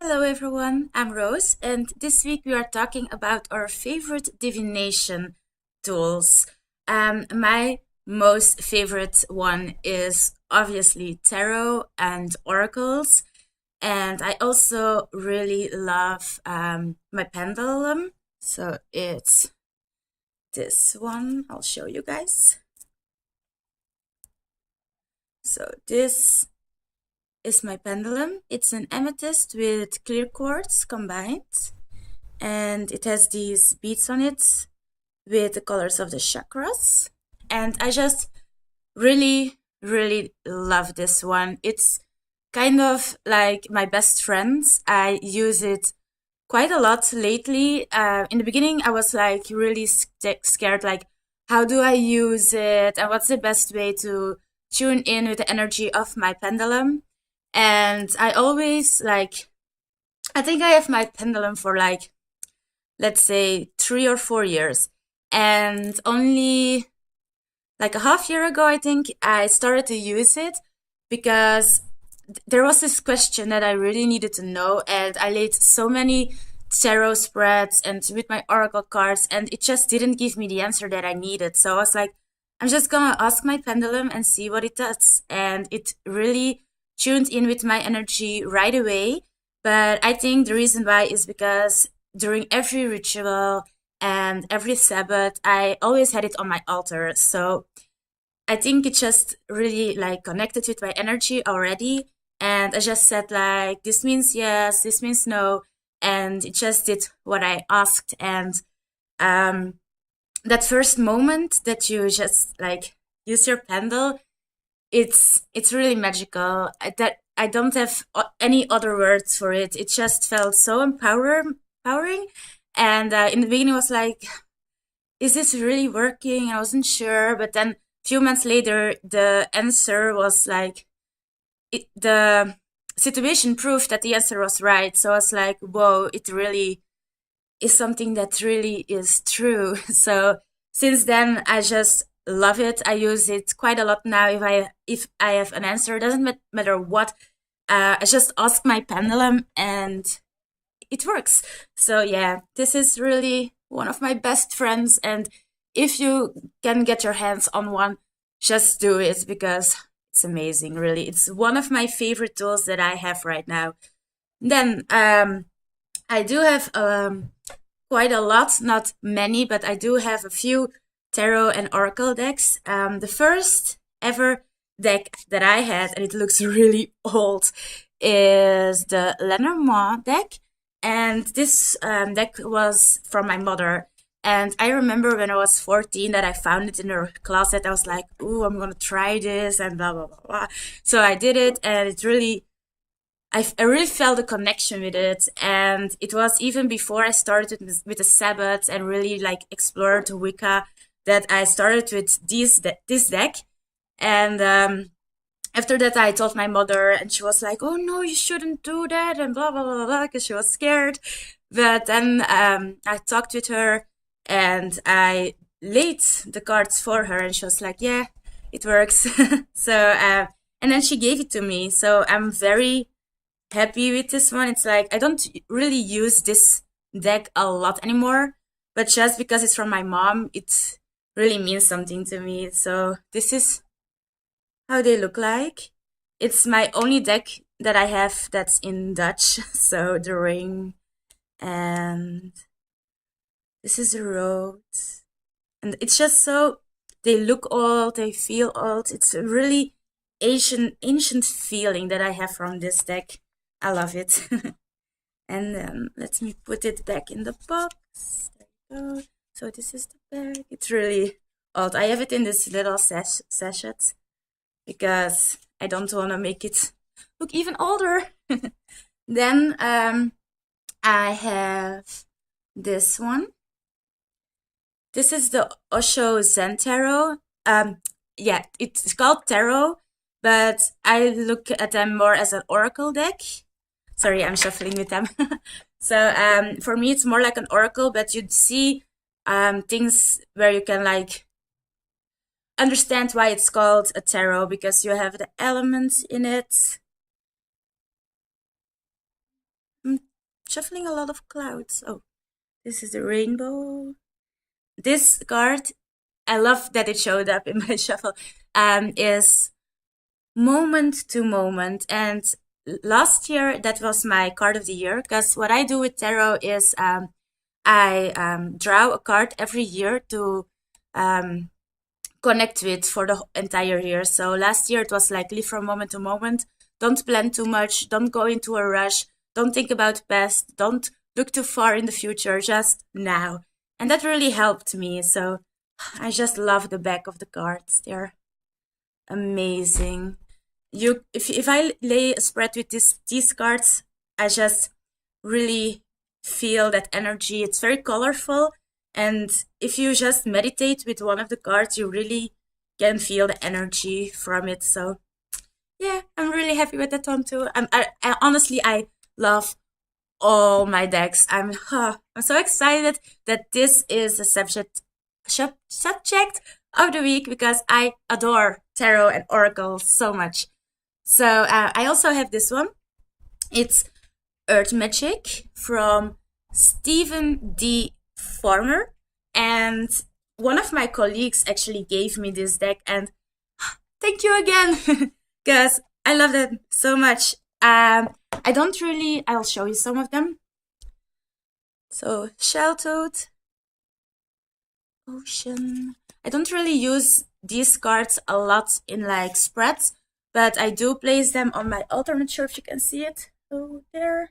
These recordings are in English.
Hello everyone, I'm Rose, and this week we are talking about our favorite divination tools. My most favorite one is obviously tarot and oracles, and I also really love my pendulum. So it's this one, I'll show you guys. So this is my pendulum. It's an amethyst with clear quartz combined, and it has these beads on it with the colors of the chakras. And I just really, really love this one. It's kind of like my best friend. I use it quite a lot lately. In the beginning, I was like really scared, like, how do I use it? And what's the best way to tune in with the energy of my pendulum? And I always I think I have my pendulum for like, let's say 3 or 4 years. And only like a half year ago, I think I started to use it because there was this question that I really needed to know. And I laid so many tarot spreads and with my oracle cards, and it just didn't give me the answer that I needed. So I was like, I'm just gonna ask my pendulum and see what it does. And it really tuned in with my energy right away. But I think the reason why is because during every ritual and every Sabbath, I always had it on my altar. So I think it just really like connected with my energy already. And I just said like, this means yes, this means no. And it just did what I asked. And that first moment that you just like use your pendle, it's really magical. I don't have any other words for it. It just felt so empowering. And in the beginning, I was like, "Is this really working?" I wasn't sure, but then a few months later, the answer was like, the situation proved that the answer was right. So I was like, "Whoa! It really is something that really is true." So since then, I just love it. I use it quite a lot now. If I have an answer, it doesn't matter what. I just ask my pendulum and it works. So yeah, this is really one of my best friends. And if you can get your hands on one, just do it because it's amazing. Really, it's one of my favorite tools that I have right now. Then I do have quite a lot, not many, but I do have a few tarot and oracle decks. The first ever deck that I had, and it looks really old, is the Lenormand deck. And this deck was from my mother. And I remember when I was 14 that I found it in her closet. I was like, ooh, I'm going to try this and blah, blah, blah, blah. So I did it, and it really, I really felt a connection with it. And it was even before I started with the Sabbath and really like explored Wicca that I started with this deck. And after that, I told my mother, and she was like, "Oh no, you shouldn't do that," and blah blah blah blah, because she was scared. But then I talked with her, and I laid the cards for her, and she was like, "Yeah, it works." So and then she gave it to me. So I'm very happy with this one. It's like I don't really use this deck a lot anymore, but just because it's from my mom, it really means something to me. So this is how they look like. It's my only deck that I have that's in Dutch. So the ring, and this is the road. And it's just so, they look old, they feel old. It's a really ancient feeling that I have from this deck. I love it. And then let me put it back in the box. There you go. So this is the bag. It's really old. I have it in this little sachet because I don't want to make it look even older. Then I have this one. This is the Osho Zen Tarot. Yeah, it's called tarot, but I look at them more as an oracle deck. Sorry, I'm shuffling with them. So for me, it's more like an oracle, but you'd see things where you can like understand why it's called a tarot, because you have the elements in it. shuffling a lot of clouds. Oh, this is the rainbow. This card, I love that it showed up in my shuffle, is Moment to Moment. And last year, that was my card of the year, because what I do with tarot is I draw a card every year to connect with for the entire year. So last year it was like live from moment to moment. Don't plan too much. Don't go into a rush. Don't think about past. Don't look too far in the future. Just now. And that really helped me. So I just love the back of the cards. They're amazing. If I lay a spread with these cards, I just really feel that energy. It's very colorful. And if you just meditate with one of the cards, you really can feel the energy from it. So yeah, I'm really happy with that one too. I honestly, I love all my decks. I'm so excited that this is the subject of the week, because I adore tarot and oracle so much. So I also have this one. It's Earth Magic from Stephen D. Farmer, and one of my colleagues actually gave me this deck, and thank you again, because I love them so much. I'll show you some of them. So Shell Toad, Ocean. I don't really use these cards a lot in like spreads, but I do place them on my altar. I'm not sure if you can see it. Oh, there.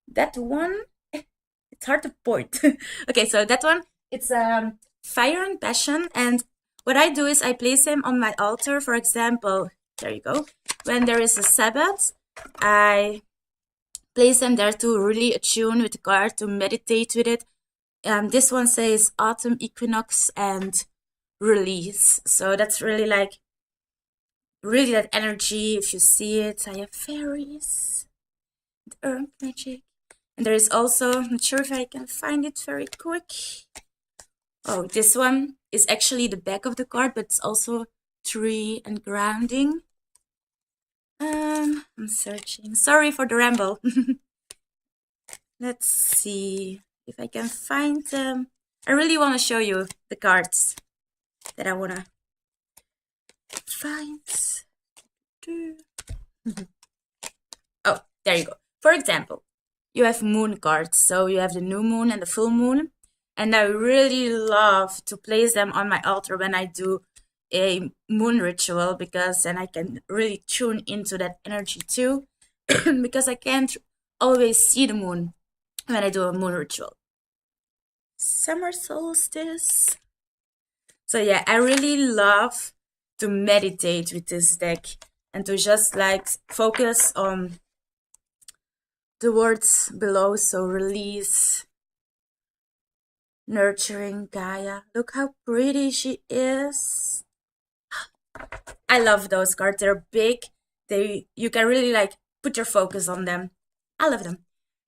That one, it's hard to point. Okay, so that one, it's Fire and Passion. And what I do is I place them on my altar. For example, there you go. When there is a Sabbath, I place them there to really attune with the card, to meditate with it. This one says Autumn Equinox and Release. So that's really like, really that energy. If you see it, I have fairies, Earth Magic. And there is also, I'm not sure if I can find it very quick. Oh, this one is actually the back of the card, but it's also tree and grounding. I'm searching. Sorry for the ramble. Let's see if I can find them. I really want to show you the cards that I want to find. Oh, there you go. For example, you have moon cards. So you have the new moon and the full moon. And I really love to place them on my altar when I do a moon ritual, because then I can really tune into that energy too. Because I can't always see the moon when I do a moon ritual. Summer solstice. So yeah, I really love to meditate with this deck and to just like focus on the words below. So release, nurturing, Gaia. Look how pretty she is. I love those cards. They're big. You can really like put your focus on them. I love them.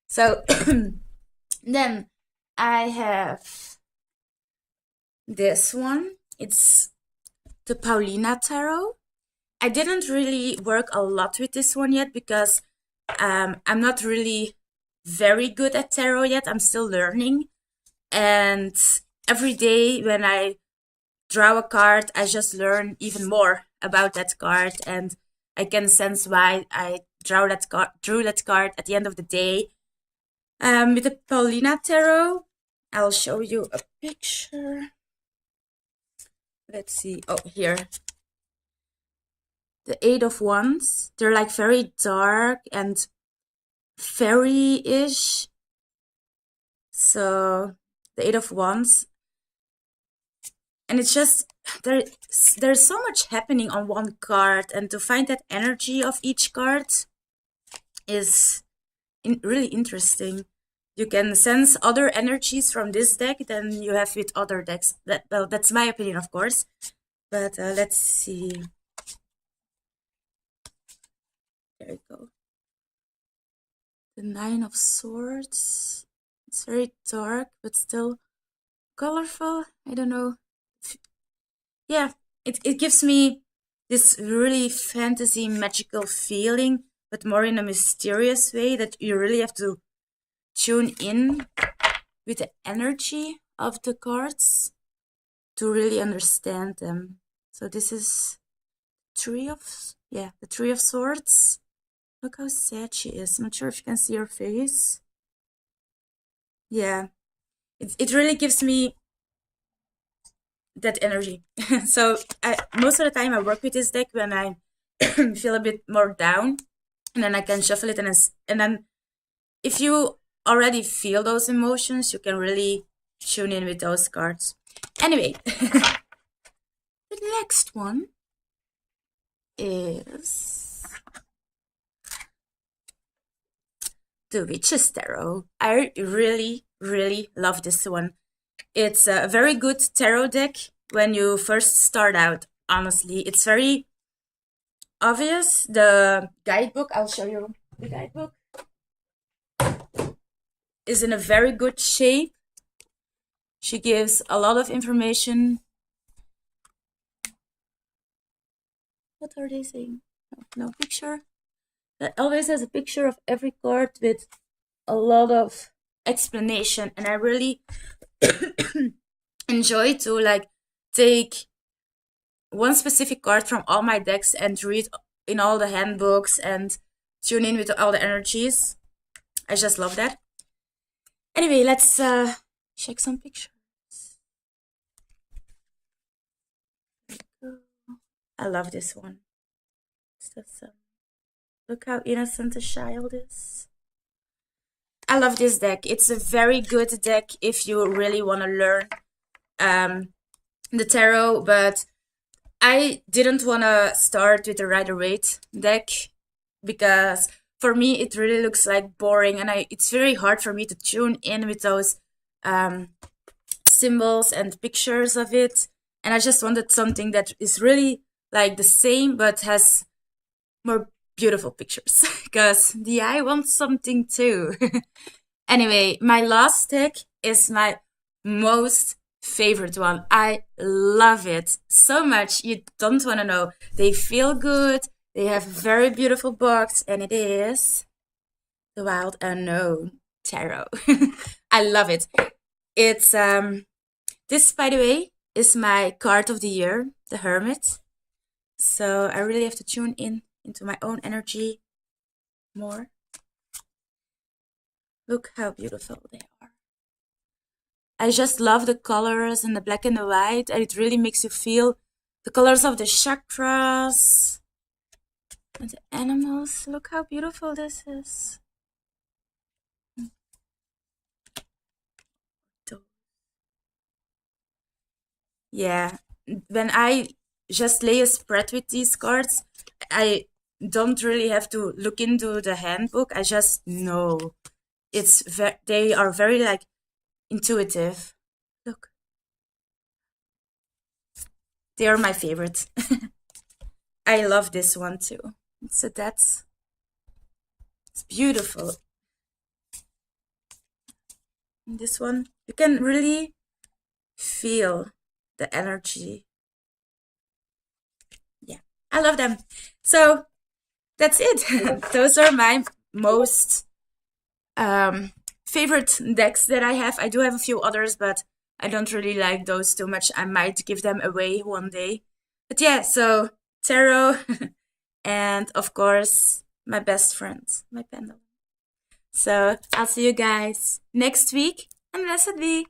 So then I have this one. It's the Paulina Tarot. I didn't really work a lot with this one yet, because I'm not really very good at tarot yet. I'm still learning. And every day when I draw a card, I just learn even more about that card, and I can sense why I drew that card at the end of the day. With the Paulina Tarot, I'll show you a picture. Let's see. Oh, here. The Eight of Wands. They're like very dark and fairy-ish. So the Eight of Wands. And it's just, there's so much happening on one card, and to find that energy of each card is really interesting. You can sense other energies from this deck than you have with other decks. Well, that's my opinion, of course. But let's see. There you go. The Nine of Swords. It's very dark, but still colorful. I don't know. Yeah, it gives me this really fantasy magical feeling, but more in a mysterious way, that you really have to tune in with the energy of the cards to really understand them. So this is the Three of Swords. Look how sad she is. I'm not sure if you can see her face. Yeah, it really gives me that energy. So most of the time I work with this deck when I feel a bit more down, and then I can shuffle it, and then if you already feel those emotions, you can really tune in with those cards. Anyway, the next one is the Witch's Tarot. I really, really love this one. It's a very good tarot deck when you first start out, honestly. It's very obvious. The guidebook, I'll show you the guidebook, is in a very good shape. She gives a lot of information. What are they saying? No picture. It always has a picture of every card with a lot of explanation, and I really enjoy to like take one specific card from all my decks and read in all the handbooks and tune in with all the energies. I just love that. Anyway, let's check some pictures. I love this one. Look how innocent the child is. I love this deck. It's a very good deck if you really want to learn the tarot, but I didn't want to start with the Rider-Waite deck because for me it really looks like boring, and it's very hard for me to tune in with those symbols and pictures of it, and I just wanted something that is really like the same but has more beautiful pictures because the eye wants something too. Anyway, my last deck is my most favorite one. I love it so much. You don't want to know. They feel good. They have a very beautiful box, and it is the Wild Unknown Tarot. I love it. It's this, by the way, is my card of the year, the Hermit. So I really have to tune in into my own energy more. Look how beautiful they are. I just love the colors and the black and the white, and it really makes you feel the colors of the chakras and the animals. Look how beautiful this is. Yeah, when I just lay a spread with these cards, I don't really have to look into the handbook. I just know. They are very like intuitive. Look. They are my favorite. I love this one too. So it's beautiful. And this one, you can really feel the energy. Yeah, I love them. So that's it. Those are my most favorite decks that I have. I do have a few others, but I don't really like those too much. I might give them away one day. But yeah, so tarot and of course my best friend, my pendulum. So I'll see you guys next week, and blessed be.